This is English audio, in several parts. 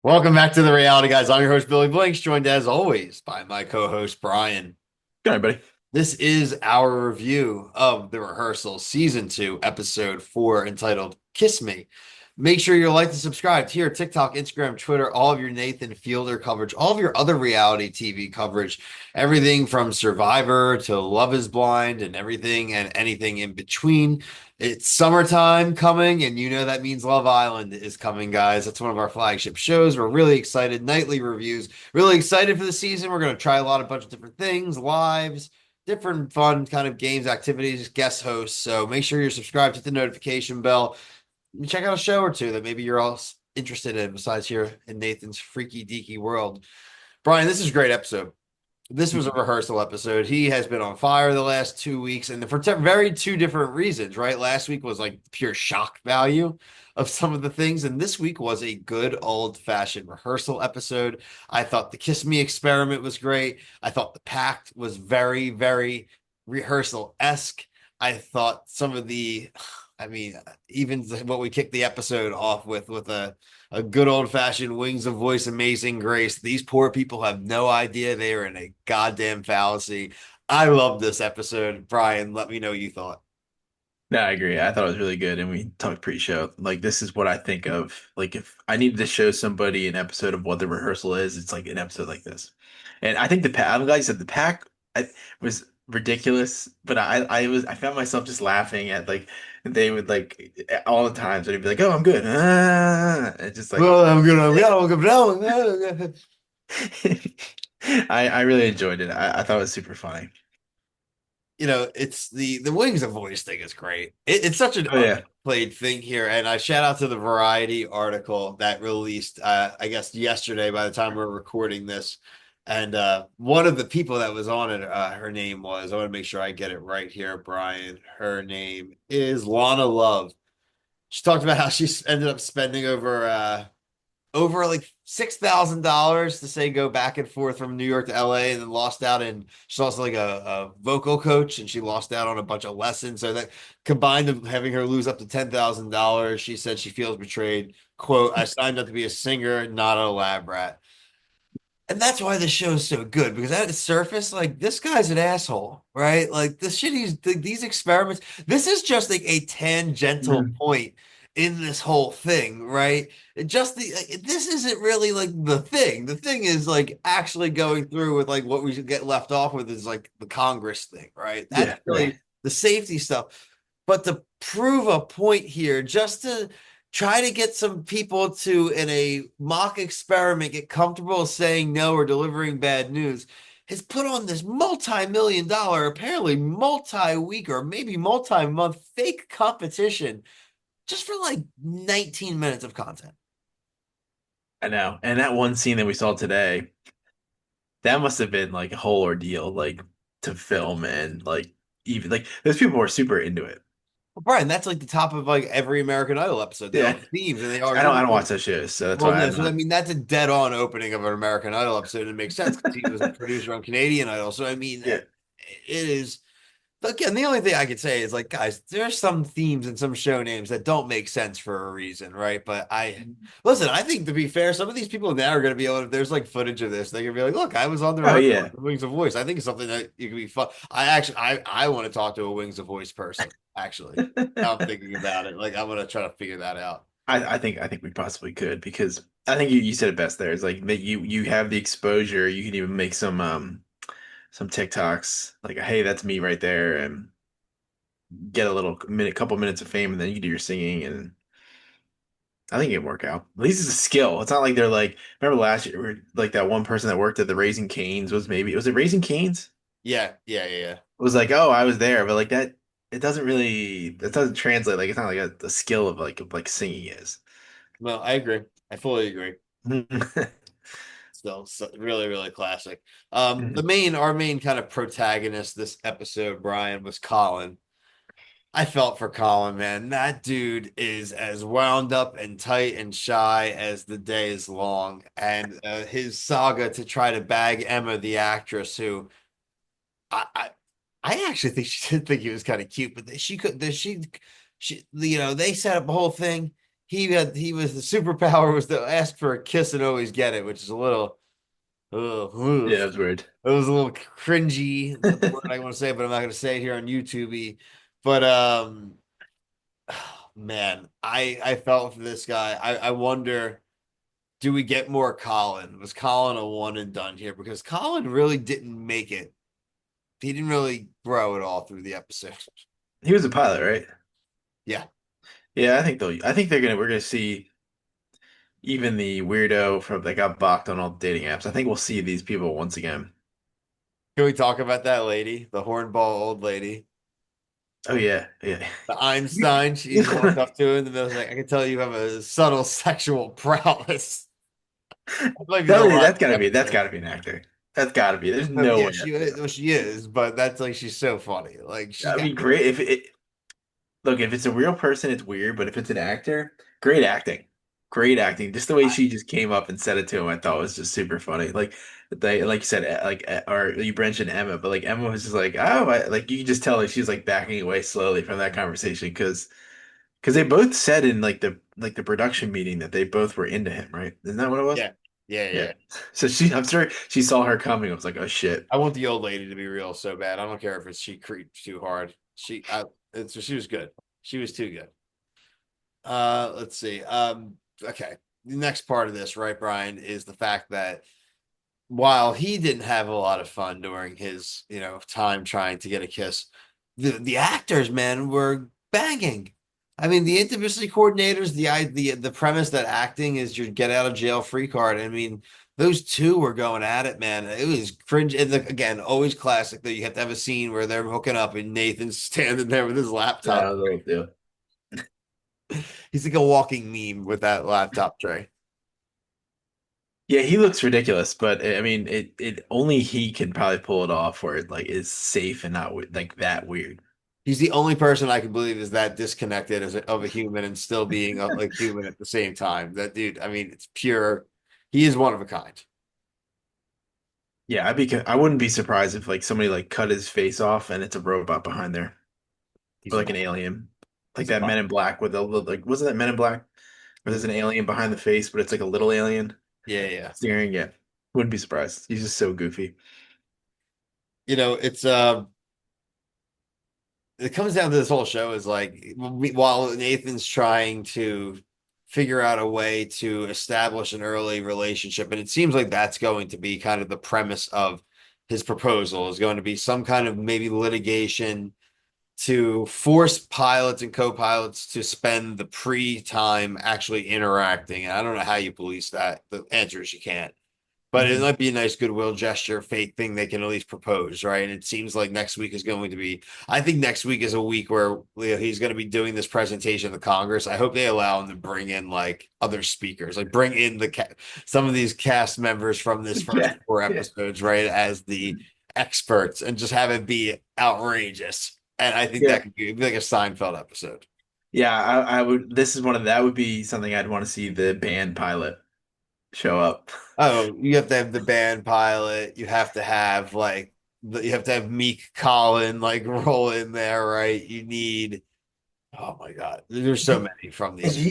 Welcome back to the Reality Guys. I'm your host, Billy Blanks, joined as always by my co-host, Brian. Good night, buddy. This is our review of The Rehearsal, Season 2, Episode 4, entitled Kiss Me. Make sure you like and subscribe here, TikTok, Instagram, Twitter, all of your Nathan Fielder coverage, all of your other reality TV coverage, everything from Survivor to Love is Blind and everything and anything in between. It's summertime coming, and you know that means Love Island is coming, guys. That's one of our flagship shows. We're really excited. Nightly reviews. Really excited for the season. We're going to try a bunch of different things, lives, different fun kind of games, activities, guest hosts. So make sure you're subscribed, hit the notification bell. Check out a show or two that maybe you're all interested in besides here in Nathan's freaky deaky world. Brian, this is a great episode. This was a rehearsal episode. He has been on fire the last 2 weeks, and for very two different reasons, right? Last week was like pure shock value of some of the things, and this week was a good old-fashioned rehearsal episode. I thought the Kiss Me experiment was great. I thought the Pact was very, very rehearsal-esque. I thought some of the, I mean, even what we kicked the episode off with a good old fashioned wings of voice, amazing grace. These poor people have no idea they are in a goddamn fallacy. I love this episode. Brian, let me know what you thought. No, I agree. I thought it was really good, and we talked pre-show. Like, this is what I think of. Like, if I needed to show somebody an episode of what the rehearsal is, it's like an episode like this. And I think I'm glad you said the pack was ridiculous, but I found myself just laughing at like they would like all the times they'd be like, "Oh, I'm good," it's just like Well, I'm gonna go. I really enjoyed it. I thought it was super funny. It's the wings of voice thing is great. It's such an Oh yeah. underplayed thing here, and I shout out to the Variety article that released, I guess yesterday. By the time we're recording this, and one of the people that was on it, her name was. I want to make sure I get it right here, Brian. Her name is Lana Love. She talked about how she ended up spending over like $6,000 to say go back and forth from New York to LA, and then lost out. And she's also like a vocal coach, and she lost out on a bunch of lessons. So that combined of having her lose up to $10,000, she said she feels betrayed. Quote, I signed up to be a singer, not a lab rat. And that's why the show's so good, because at the surface, like, this guy's an asshole, right? Like the shit these experiments, this is just like a tangential Mhm. point in this whole thing, right? This isn't really like the thing. The thing is like actually going through with like what we should get left off with is like the Congress thing, right? That's Yeah, yeah. really the safety stuff. But to prove a point here, just to try to get some people to, in a mock experiment, get comfortable saying no or delivering bad news, has put on this multi-million dollar, apparently multi-week or maybe multi-month fake competition just for like 19 minutes of content. I know. And that one scene that we saw today, that must have been like a whole ordeal, like to film and like even like those people were super into it. Well, Brian, that's like the top of like every American Idol episode. They all Yeah. have themes and they are I don't watch those shows, so that's well, why no. I'm So I not. mean, that's a dead-on opening of an American Idol episode. It makes sense because he was a producer on Canadian Idol. So I mean, Yeah. it is. Again, the only thing I could say is like, guys, there's some themes and some show names that don't make sense for a reason, right? But I listen, I think to be fair, some of these people now are going to be able to, if there's like footage of this, they're going to be like, look, I was on the Oh rehearsal yeah. at the Wings of Voice. I think it's something that you can be fun. I want to talk to a Wings of Voice person, actually. Now I'm thinking about it. Like, I'm going to try to figure that out. I think we possibly could because I think you said it best there. It's like that you have the exposure, you can even make some TikToks like hey, that's me right there and get a couple minutes of fame and then you can do your singing and I think it can work out. At least it's a skill. It's not like they're like, remember last year, like that one person that worked at the Raising Canes was it Raising Canes? Yeah, yeah, yeah, yeah. It was like, oh, I was there, but like that, it doesn't translate. Like it's not like a skill of like singing is. Well, I agree. I fully agree. Still, so really, really classic. Our main kind of protagonist this episode, Brian, was Colin. I felt for Colin, man. That dude is as wound up and tight and shy as the day is long. And his saga to try to bag Emma, the actress, who I, I, I actually think she did think he was kind of cute, but she could, she, they set up a whole thing. he was the superpower was to ask for a kiss and always get it, which is a little Yeah, ugh. that was weird. It was a little cringy, the word I want to say, but I'm not going to say it here on YouTube. But man, I felt for this guy. I wonder, do we get more Colin? Was Colin a one and done here? Because Colin really didn't make it. He didn't really grow at all through the episode. He was a pilot, right? Yeah. Yeah, I think we're gonna see even the weirdo from that got blocked on all dating apps. I think we'll see these people once again. Can we talk about that lady, the hornball old lady? Oh yeah, yeah. The Einstein, she walked up to him and was like, I can tell you have a subtle sexual prowess. I'd like to watch the That's episode. gotta be an actor. That's gotta be. There's So, no yeah, way that's real. well, she is, but that's like she's so funny. Like she's I got mean, great if it look, if it's a real person, it's weird, but if it's an actor, great acting. Great acting. Just the way she just came up and said it to him, I thought was just super funny. Like you said, or you mentioned Emma, but like Emma was just like, oh, like you can just tell that she was like backing away slowly from that conversation because they both said in like the production meeting that they both were into him, right? Isn't that what it was? yeah, yeah, Yeah. yeah. So I'm sure she saw her coming. I was like, oh shit. I want the old lady to be real so bad. I don't care if it's she creeps too hard. She was good. She was too good. Let's see. Okay. The next part of this, right, Brian, is the fact that while he didn't have a lot of fun during his, time trying to get a kiss, the actors, man, were banging. I mean, the intimacy coordinators, the premise that acting is your get out of jail free card. I mean, those two were going at it, man. It was cringe. And again, always classic that you have to have a scene where they're hooking up and Nathan's standing there with his That laptop. was a little deal. He's like a walking meme with that laptop tray. Yeah, he looks ridiculous, but I mean, it only he can probably pull it off where it like is safe and not like that weird. He's the only person I can believe is that disconnected of a human and still being like human at the same time. That dude, I mean, it's pure. He is one of a kind. Yeah, I wouldn't be surprised if like somebody like cut his face off and it's a robot behind there He's or a like an bot. alien, like He's a that bot. Men in Black with a little like wasn't that Men in Black where there's Mhm. an alien behind the face, but it's like a little alien Yeah, yeah. staring. Yeah, wouldn't be surprised. He's just so goofy. It's it comes down to this whole show is like while Nathan's trying to figure out a way to establish an early relationship, and it seems like that's going to be kind of the premise of his proposal is going to be some kind of maybe litigation to force pilots and co-pilots to spend the pre-time actually interacting. And I don't know how you police that. The answer is you can't. But it Mhm. might be a nice goodwill gesture, fake thing they can at least propose, right? And it seems like next week is going to be. I think next week is a week where he's going to be doing this presentation to Congress. I hope they allow him to bring in like other speakers, like bring in some of these cast members from this first Yeah, four yeah, episodes, right, as the experts, and just have it be outrageous. And I think yeah. that could be like a Seinfeld episode. Yeah, I would. This is one of that would be something I'd want to see the band pilot show up. Oh, you have to have the band pilot. You have to have like you have to have Meek Colin like roll in there, right? You need. Oh my God, there's so Do, many from and these.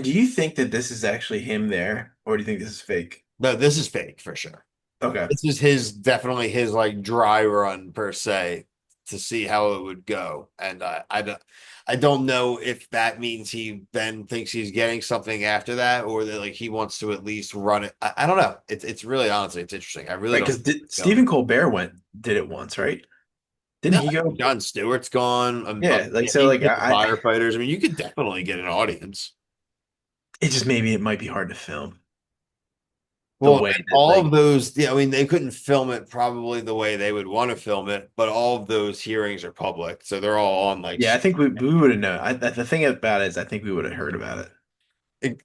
do you think that this is actually him there, or do you think this is fake? No, this is fake for sure. Okay. This is his definitely his like dry run per se to see how it would go, and I don't know if that means he then thinks he's getting something after that, or that like he wants to at least run it. I don't know. It's really honestly it's interesting. I really Right, don't because know where it's going. Stephen Colbert did it once, right? Didn't No, he go? Jon Stewart's gone. Yeah, like Yeah, so, you can like get the firefighters. I mean, you could definitely get an audience. it just maybe it might be hard to film the Well, way and that all of like those, yeah, I mean, they couldn't film it probably the way they would want to film it, but all of those hearings are public, so they're all on like yeah, I think we would have known. The thing about it is, I think we would have heard about it.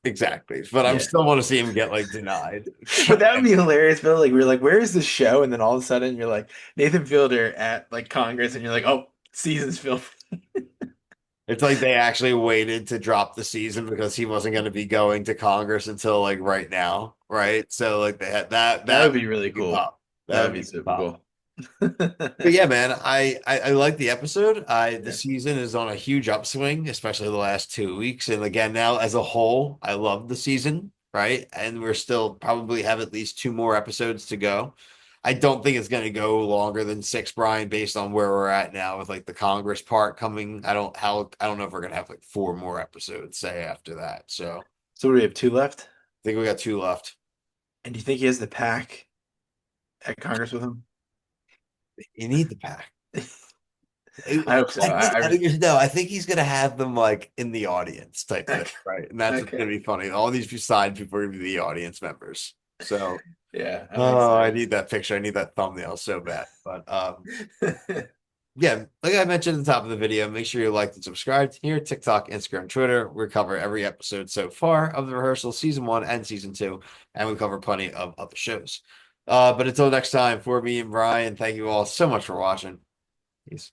exactly. But I'm Yeah, still want to see him get like denied. but that would be hilarious. But like we are like, where is the show? And then all of a sudden you're like Nathan Fielder at like Congress, and you're like, oh, season's film. It's like they actually waited to drop the season because he wasn't going to be going to Congress until like right now, right? So like they had that That that would be really would make me cool. pop. That That would would be make me super pop. cool. But yeah, man, I like the episode. The season is on a huge upswing, especially the last 2 weeks. And again, now as a whole, I love the season, right? And we're still probably have at least two more episodes to go. I don't think it's going to go longer than six, Brian, based on where we're at now with like the Congress part coming. I don't know if we're going to have like four more episodes, say after that. So So we have two left. I think we got two left. And do you think he has the pack at Congress with him? You need the pack. I hope so. I think no, I think he's gonna have them like in the audience type thing, Okay. right? And that's what's gonna Okay. be funny. All these side people are gonna be the audience members. So, Yeah, I'm oh, I excited. need that picture. I need that thumbnail so bad. But yeah, like I mentioned at the top of the video, make sure you like and subscribe here, TikTok, Instagram, Twitter. We cover every episode so far of the rehearsal, season one and season two, and we cover plenty of other shows. But until next time, for me and Brian, thank you all so much for watching. Peace.